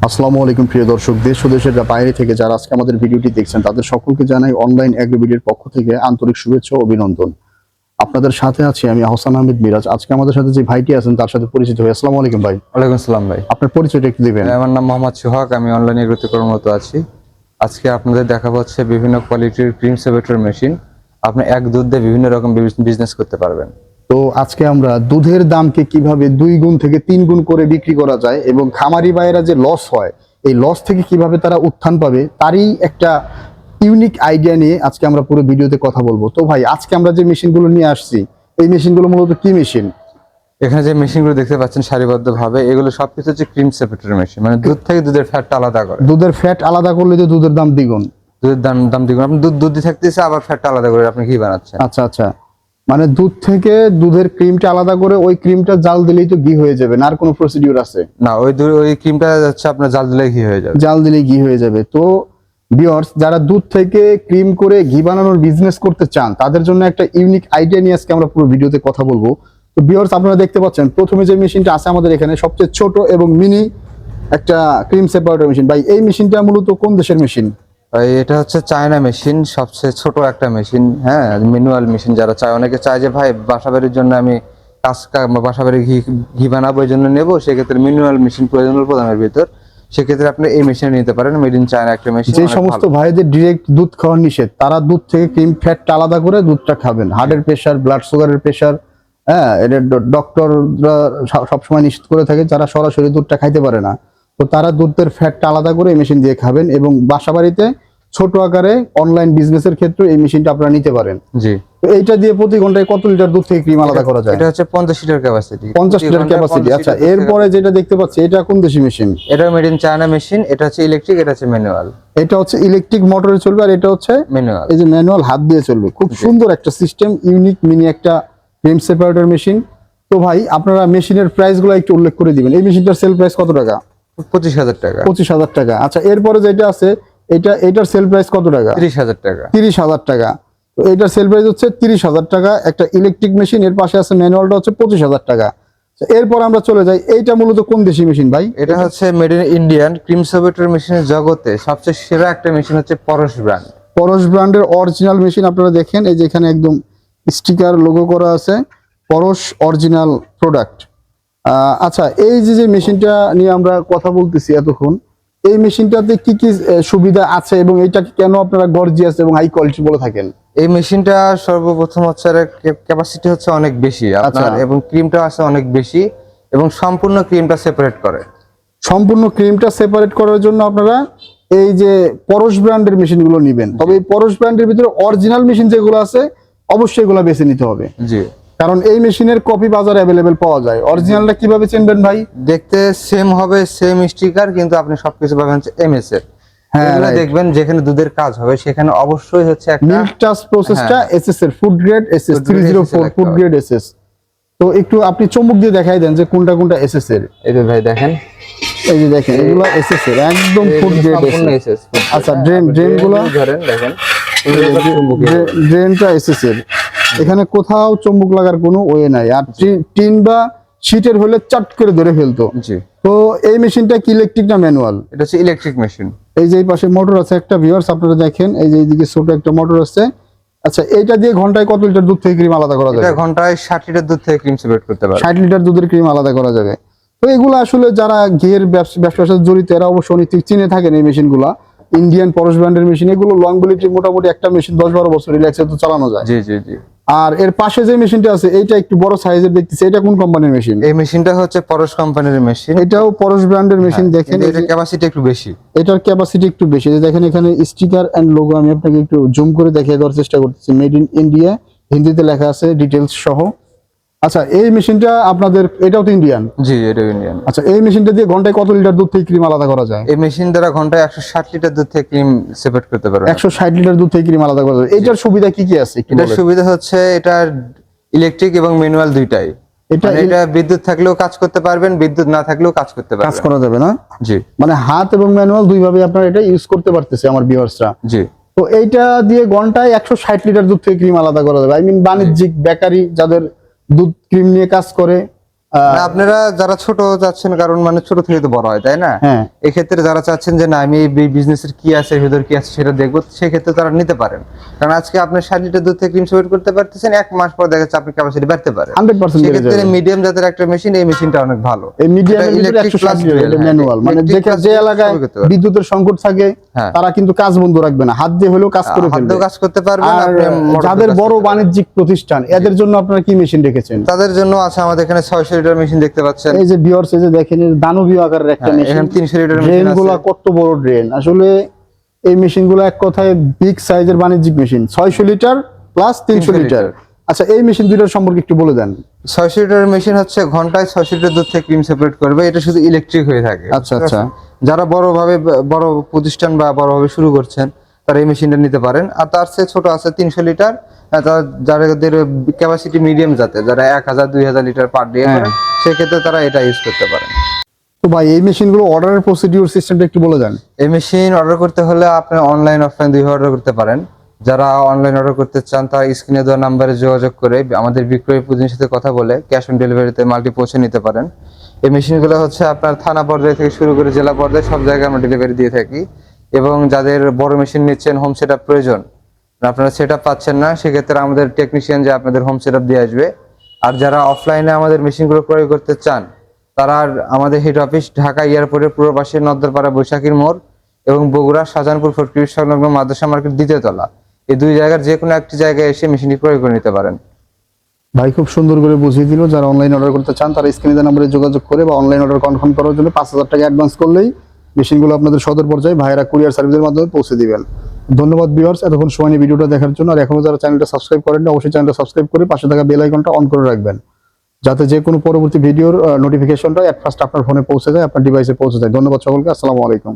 আসসালামু আলাইকুম প্রিয় দর্শক, দেশ ও দেশের বাইরে থেকে যারা আজকে আমাদের ভিডিওটি দেখছেন তাদের সকলকে জানাই অনলাইন এগ্রিবিডির পক্ষ থেকে আন্তরিক শুভেচ্ছা ও অভিনন্দন। আপনাদের সাথে আছি আমি আহসান আহমেদ মিরাজ। আজকে আমাদের সাথে যে ভাইটি আছেন তার সাথে পরিচিত হই। আসসালামু আলাইকুম ভাই। ওয়ালাইকুম আসসালাম ভাই। আপনার পরিচয়টা একটু দিবেন। আমার নাম মোহাম্মদ সোহাগ, আমি অনলাইনে এগ্রোতে কর্মরত আছি। আজকে আপনাদের দেখাবো হচ্ছে বিভিন্ন কোয়ালিটির ক্রিম সেপারেটর মেশিন। আপনি এক দুধ দিয়ে বিভিন্ন রকম বিজনেস করতে পারবেন। তো আজকে আমরা দুধের দামকে কিভাবে 2 গুণ থেকে 3 গুণ করে বিক্রি করা যায় এবং খামারি ভাইয়েরা যে লস হয় এই লস থেকে কিভাবে তারা উত্থান পাবে তারই একটা ইউনিক আইডিয়া নিয়ে আজকে আমরা পুরো ভিডিওতে কথা বলবো। তো ভাই, আজকে আমরা যে মেশিনগুলো নিয়ে আসছি এই মেশিনগুলো মূলত কি মেশিন? এখানে যে মেশিনগুলো দেখতে পাচ্ছেন সারিবদ্ধভাবে, এগুলো সবকিছু হচ্ছে ক্রিম সেপারেটর মেশিন, মানে দুধ থেকে দুধের ফ্যাটটা আলাদা করে। দুধের ফ্যাট আলাদা করলে তো দুধের দাম দ্বিগুণ। দুধের দাম দ্বিগুণ। আপনি দুধ থাকতেছে, আবার ফ্যাটটা আলাদা করে আপনি ঘি বানাচ্ছেন। আচ্ছা আচ্ছা, মানে দুধ থেকে দুধের ক্রিমটা আলাদা করে ওই ক্রিমটা জাল দিলেই তো ঘি হয়ে যাবে, না আর কোনো প্রসিডিউর আছে? না, ওই ক্রিমটা হচ্ছে আপনার জাল দিলে ঘি হয়ে যাবে। জাল দিলেই ঘি হয়ে যাবে। তো ভিউয়ার্স, যারা দুধ থেকে ক্রিম করে ঘি বানানোর বিজনেস করতে চান তাদের জন্য একটা ইউনিক আইডিয়া নিয়ে আজকে আমরা পুরো ভিডিওতে কথা বলবো। তো ভিউয়ার্স, আপনারা দেখতে পাচ্ছেন প্রথমে যে মেশিনটা আছে আমাদের এখানে সবচেয়ে ছোট এবং মিনি একটা ক্রিম সেপারেটর মেশিন। ভাই, এই মেশিনটা মূলত কোন দেশের মেশিন? এটা হচ্ছে চায়না মেশিন, সবচেয়ে ছোট একটা মেশিন। হ্যাঁ, ম্যানুয়াল মেশিন। যারা চায়, অনেকে চায় যে ভাই বাসাবাড়ির জন্য আমি বাসাবাড়ি ঘি বানাবো, এই জন্য নেবো, সেক্ষেত্রে ম্যানুয়াল মেশিন প্রয়োজন প্রদানের ভিতর, সেক্ষেত্রে আপনি এই মেশিন নিতে পারেন। মেড ইন চায়না একটা মেশিন। যে সমস্ত ভাইদের ডিরেক্ট দুধ খাওয়া নিষেধ তারা দুধ থেকে ক্রিম ফ্যাটটা আলাদা করে দুধটা খাবেন। হার্টের প্রেশার, ব্লাড সুগারের প্রেশার, হ্যাঁ, এটা ডক্টররা সবসময় নিষেধ করে থাকে যারা সরাসরি দুধটা খাইতে পারে না। তো তারা দুধের ফ্যাটটা আলাদা করে এই মেশিন দিয়ে খাবেন এবং বাসাবাড়িতে ছোট আকারে অনলাইন বিজনেসের ক্ষেত্রে এই মেশিনটা আপনারা নিতে পারেন। জি। তো এইটা দিয়ে প্রতি ঘন্টায় কত লিটার দুধ থেকে ক্রিম আলাদা করা যায়? এটা হচ্ছে 50 লিটার ক্যাপাসিটি। 50 litre capacity. আচ্ছা, এরপরে যেটা দেখতে পাচ্ছি এটা কোন দেশি মেশিন? এটা মেড ইন চায়না মেশিন। এটা হচ্ছে ইলেকট্রিক, এটা হচ্ছে ম্যানুয়াল। এটা হচ্ছে ইলেকট্রিক মোটরে চলবে আর এটা হচ্ছে ম্যানুয়াল। এই যে ম্যানুয়াল, হাত দিয়ে চলবে। খুব সুন্দর একটা সিস্টেম, ইউনিক মিনি একটা ক্রিম সেপারেটর মেশিন। তো ভাই, আপনারা মেশিনের প্রাইস গুলো একটু উল্লেখ করে দিবেন। এই মেশিনটার সেল প্রাইস কত টাকা? 25,000 টাকা। 25,000 টাকা। আচ্ছা, এরপরে যেটা আছে এটার সেল প্রাইস কত টাকা? 30,000 টাকা। 30,000 টাকা। তো এটার সেল প্রাইস হচ্ছে 30,000 টাকা, একটা ইলেকট্রিক মেশিন। এর পাশে আছে ম্যানুয়ালটা হচ্ছে 25,000 টাকা। এরপর আমরা চলে যাই, এইটা মূলত কোন দেশি মেশিন ভাই? এটা হচ্ছে made in Indian cream separator মেশিনের জগতে সবচেয়ে সেরা একটা মেশিন হচ্ছে পরশ ব্র্যান্ড। পরশ ব্র্যান্ডের অরিজিনাল মেশিন। আপনারা দেখেন এই যে এখানে একদম স্টিকার লোগো করা আছে, পরশ অরিজিনাল প্রোডাক্ট। আচ্ছা, এই যে মেশিনটা নিয়ে আমরা কথা বলতেছি এতক্ষণ, এই মেশিনটাতে কি কি সুবিধা আছে এবং এইটাকে কেন আপনারা গর্জিয়াস এবং হাই কোয়ালিটি বলে থাকেন? এই মেশিনটা সর্বপ্রথম হচ্ছে ক্যাপাসিটি হচ্ছে অনেক বেশি আপনার, এবং ক্রিমটা আছে অনেক বেশি, এবং সম্পূর্ণ ক্রিমটা সেপারেট করে। সম্পূর্ণ ক্রিমটা সেপারেট করার জন্য আপনারা এই যে পরশ ব্র্যান্ডের মেশিনগুলো নেবেন। তবে এই পরশ ব্র্যান্ডের ভিতরে অরিজিনাল মেশিন যেগুলো আছে অবশ্যই এগুলো বেছে নিতে হবে। জি। কারণ এই মেশিনের কপি বাজারে অ্যাভেলেবেল পাওয়া যায়। অরিজিনালটা কিভাবে চিনবেন ভাই? দেখতে সেম হবে, সেম স্টিকার, কিন্তু আপনি সবকিছু পাবেন হচ্ছে এমএস এর। হ্যাঁ, দেখবেন যেখানে দুধের কাজ হবে সেখানে অবশ্যই হচ্ছে একটা মিল্ক টাচ প্রসেসটা এসএস এর food grade SS 304 food grade SS. তো একটু আপনি চমক দিয়ে দেখাই দেন যে কোনটা কোনটা এসএস এর। এই যে ভাই দেখেন, এই যে দেখেন এগুলো এসএস এর একদম ফুড গ্রেড এসএস। আচ্ছা, ড্রেনগুলো ধরেন দেখেন, ড্রেনটা এসএস এর। এখানে কোথাও চুম্বক লাগার কোনো ওয়ে নাই। আর টিন বা শীটের হলে চাট করে ধরে ফেলতো। জি। তো এই মেশিনটা কি ইলেকট্রিক না ম্যানুয়াল? এটা হচ্ছে ইলেকট্রিক মেশিন। এই যে এই পাশে মোটর আছে একটা, ভিউয়ার্স আপনারা দেখেন এই যে এইদিকে ছোট একটা মোটর আছে। আচ্ছা, এইটা দিয়ে ঘন্টায় কত লিটার দুধ থেকে ক্রিম আলাদা করা যাবে? এটা ঘন্টায় 60 লিটার দুধ থেকে ক্রিম সেপারেট করতে পারবে। 60 লিটার দুধের ক্রিম আলাদা করা যাবে। তো এগুলো আসলে যারা ঘিয়ের ব্যবসার সাথে জড়িত এরা অবশ্যই অনেক চিনে থাকেন এই মেশিনগুলো। ইন্ডিয়ান পরশ ব্র্যান্ডের মেশিন, এগুলো লংজিভিটি মোটামুটি একটা মেশিন 10-12 বছর রিল্যাক্সে তো চালানো যায়। জি জি জি। আর এর পাশে যে মেশিনটা আছে এইটা একটু বড় সাইজের দেখতেছি, এটা কোন কোম্পানির মেশিন? এই মেশিনটা হচ্ছে পরশ কোম্পানির মেশিন। এটাও পরশ ব্র্যান্ডের মেশিন। দেখেন এটার ক্যাপাসিটি একটু বেশি। এটার ক্যাপাসিটি একটু বেশি। দেখেন এখানে স্টিকার এন্ড লোগো, আমি আপনাকে একটু জুম করে দেখিয়ে দেওয়ার চেষ্টা করতেছি। মেড ইন ইন্ডিয়া হিন্দিতে লেখা আছে, ডিটেইলস সহ। আচ্ছা, এই মেশিনটা আপনাদের এটাও তো ইন্ডিয়ান? জি, এটাও ইন্ডিয়ান। আচ্ছা, এই মেশিনটা দিয়ে ঘন্টায় কত লিটার দুধ থেকে ক্রিম আলাদা করা যায়? এই মেশিন দ্বারা ঘন্টায় 160 লিটার দুধ থেকে ক্রিম সেপারেট করতে পারবে। 160 লিটার দুধ থেকে ক্রিম আলাদা করা যায়। এটার সুবিধা কি কি আছে? এটার সুবিধা হচ্ছে এটার ইলেকট্রিক এবং ম্যানুয়াল দুইটাই। এটা বিদ্যুৎ থাকলেও কাজ করতে পারবেন, বিদ্যুৎ না থাকলেও কাজ করতে পারবেন। কাজ করা যাবে না? জি। মানে হাত এবং ম্যানুয়াল দুই ভাবে আপনারা এটা ইউজ করতে পারতেছে আমার ভিউয়ার্সরা। জি। তো এইটা দিয়ে ঘন্টায় 160 লিটার দুধ থেকে ক্রিম আলাদা করা যাবে। আই মিন বাণিজ্যিক বেকারি যাদের দুধ ক্রিম নিয়ে কাজ করে না, আপনারা যারা ছোট যাচ্ছেন, কারণ মানে ছোট থেকে তো বড় হয়, তাই না? হ্যাঁ এক্ষেত্রে যারা চাচ্ছেন যে না আমি এই বিজনেসের কি আছে, ভিতর কি আছে সেটা দেখবো, সেক্ষেত্রে তারা নিতে পারেন। কারণ আজকে আপনি 60 লিটার দুধ থেকে ক্রিম সেপারেট করতে পারতেছেন, 1 মাস পর দেখা যাচ্ছে আপনার ক্যাপাসিটি বাড়তে পারে। 100% বেড়ে সেক্ষেত্রে যাবে। মিডিয়াম জাতের একটা মেশিন, এই মেশিনটা অনেক ভালো। এই মিডিয়ামের এটা ভিতরে electric 160 plus dual, ম্যানুয়াল, হ্যাঁ, মানে electric plus যে dual এলাকায় সবই করতে পারবে। বিদ্যুতের সংকট থাকে হ্যাঁ। তারা কিন্তু কাজ বন্ধ রাখবে না, হাত দিয়ে হলেও কাজ করে হাতেও ফেলবে। কাজ করতে পারবেন, আর আপনি মোটর যাদের দিয়েও কাজ বড় করতে পারবেন। বাণিজ্যিক প্রতিষ্ঠান এদের জন্য আপনারা কি মেশিন রেখেছেন? তাদের জন্য আছে আমাদের এখানে 600 লিটার মেশিন দেখতে পাচ্ছেন। এই যে ভিউয়ার্স, এই যে দেখেন এই দানবীয় আকারের একটা হ্যাঁ, মেশিন, এখানে 300 লিটার মেশিন ড্রেন আছে। গুলা কত বড় ড্রেন! আসলে এই মেশিন গুলো এক কথায় বিগ সাইজের বাণিজ্যিক মেশিন, 600 লিটার প্লাস 300 লিটার। আচ্ছা, এই মেশিন দুইটার সম্পর্কে একটু বলে দেন। 600 লিটার মেশিন হচ্ছে ঘন্টায় 600 লিটার দুধ থেকে ক্রিম সেপারেট করবে। এটা শুধু ইলেকট্রিক হয়ে থাকে। আচ্ছা, আচ্ছা। যারা বড় প্রতিষ্ঠান বা বড়ভাবে শুরু করছেন তারা এই মেশিনটা নিতে পারেন। আর তার চেয়ে ছোট আছে 300 লিটার, যাদের ক্যাপাসিটি মিডিয়াম জাতে, যারা 1000-2000 লিটার পার ডে করেন, সেক্ষেত্রে তারা এটা ইউজ করতে পারেন। তো ভাই, এই মেশিনগুলো অর্ডারের প্রসিডিউর সিস্টেমটা একটু বলে দেন। এই মেশিন অর্ডার করতে হলে আপনি অনলাইন অফলাইন দুইভাবে অর্ডার করতে পারেন। যারা অনলাইন অর্ডার করতে চান তারা স্ক্রিনে দেওয়া নাম্বারে যোগাযোগ করে আমাদের বিক্রয় প্রতিনিধির সাথে কথা বলে ক্যাশ অন ডেলিভারিতে মালটি পৌঁছে নিতে পারেন। এই মেশিনগুলো হচ্ছে আপনার থানা পর্যায়ে থেকে শুরু করে জেলা পর্যায়ে সব জায়গায় আমরা ডেলিভারি দিয়ে থাকি। এবং যাদের বড় মেশিন নিচ্ছেন, হোম সেটআপ প্রয়োজন, আপনারা সেটআপ পাচ্ছেন না, সেক্ষেত্রে আমাদের টেকনিশিয়ান যে আপনাদের হোম সেটআপ দিয়ে আসবে। আর যারা অফলাইনে আমাদের মেশিনগুলো ক্রয় করতে চান তারা আমাদের হেড অফিস ঢাকা এয়ারপোর্টের পূর্ব পাশে নদ্দরপাড়া বৈশাখীর মোড় এবং বগুড়া শাহজাহানপুর ফটকির সংলগ্ন মাদ্রাসা মার্কেট 2য় তলা, এই দুই জায়গার যে কোনো একটি জায়গায় এসে মেশিনটি ক্রয় করে নিতে পারেন। ভাই খুব সুন্দর করে বুঝিয়ে দিল। যারা অনলাইন অর্ডার করতে চান তারা স্ক্রিনে দেওয়া নম্বরে যোগাযোগ করে বা অনলাইন অর্ডার কনফার্ম করার জন্য 5000 টাকা অ্যাডভান্স করলেই মেশিনগুলো আপনাদের সদর পর্যায়ে ভাইয়েরা কুরিয়ার সার্ভিসের মাধ্যমে পৌঁছে দিবেন। ধন্যবাদ ভিউয়ার্স, এতক্ষণ সময় নিয়ে ভিডিওটা দেখার জন্য। আর এখনো যারা চ্যানেলটা সাবস্ক্রাইব করেন না, অবশ্যই চ্যানেলটা সাবস্ক্রাইব করে পাশে থাকা বেল আইকনটা অন করে রাখবেন, যাতে যে কোনো পরবর্তী ভিডিওর নোটিফিকেশনটা এট ফার্স্ট আপনার ফোনে পৌঁছে যায়, আপনার ডিভাইসে পৌঁছে যায়। ধন্যবাদ সকলকে, আসসালামু আলাইকুম।